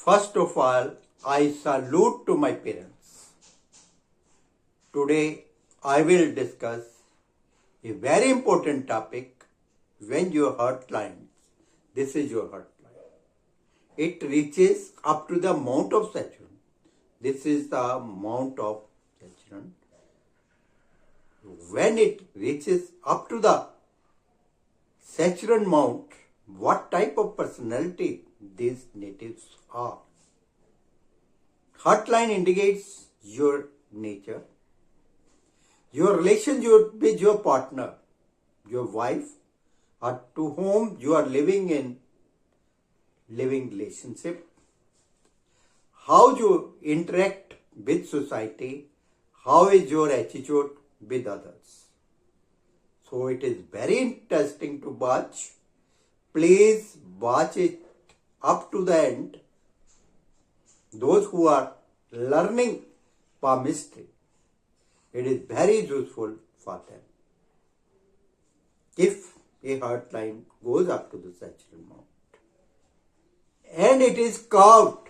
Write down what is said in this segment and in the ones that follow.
First of all, I salute to my parents. Today, I will discuss a very important topic when your heart lines. This is your heart line. It reaches up to the mount of SATURN. This is the mount of SATURN. When it reaches up to the SATURN mount, what type of personality these natives are? Heartline indicates your nature, your relationship with your partner, your wife, or to whom you are living in living relationship, how you interact with society, how is your attitude with others. So it is very interesting to watch. Please watch it up to the end. Those who are learning palmistry, it is very useful for them. If a heart line goes up to the SATURN mount and it is curved,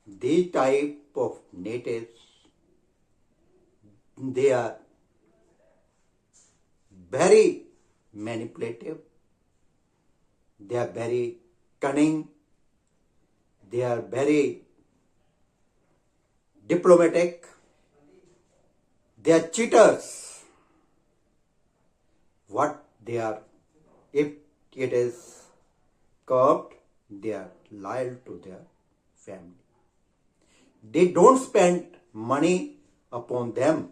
the type of natives, they are very manipulative, they are very cunning, they are very diplomatic, they are cheaters. What they are, if it is curved, they are loyal to their family. They don't spend money upon them.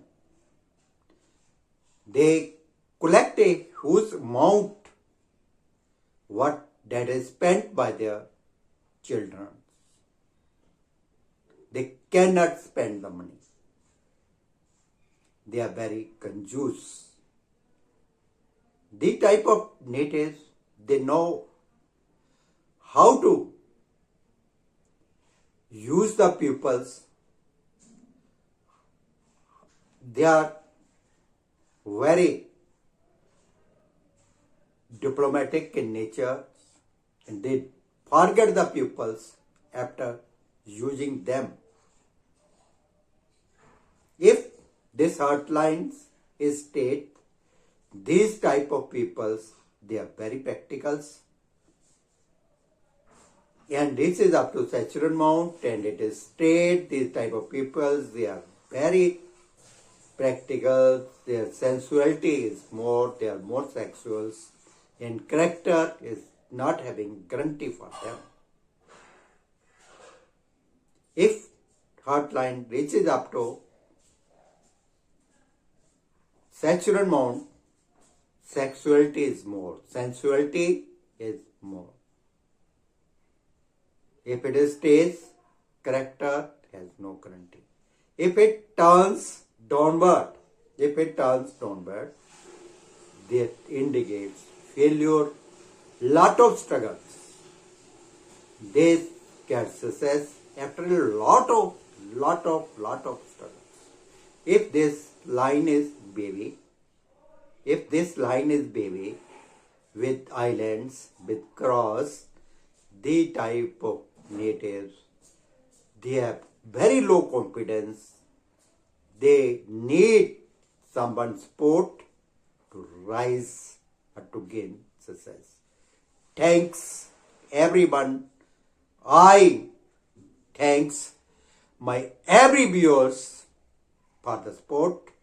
They collect a huge amount what that is spent by their children. They cannot spend the money. They are very conjuice. The type of natives, they know how to use the pupils. They are very diplomatic in nature and they forget the pupils after using them. If this heart lines is straight, these type of peoples, they are very practical. And this is up to SATURN mount and it is straight. These type of peoples, they are very practical. Their sensuality is more, they are more sexual. And character is not having guarantee for them. If heart line reaches up to SATURN mount, sexuality is more, sensuality is more. If it stays, character has no guarantee. If it turns downward, that indicates failure, lot of struggles. They get success after a lot of struggles. If this line is baby, with islands, with cross, the type of natives, they have very low confidence. They need someone's support to rise or to gain success. Thanks everyone. I thanks my every viewers for the support.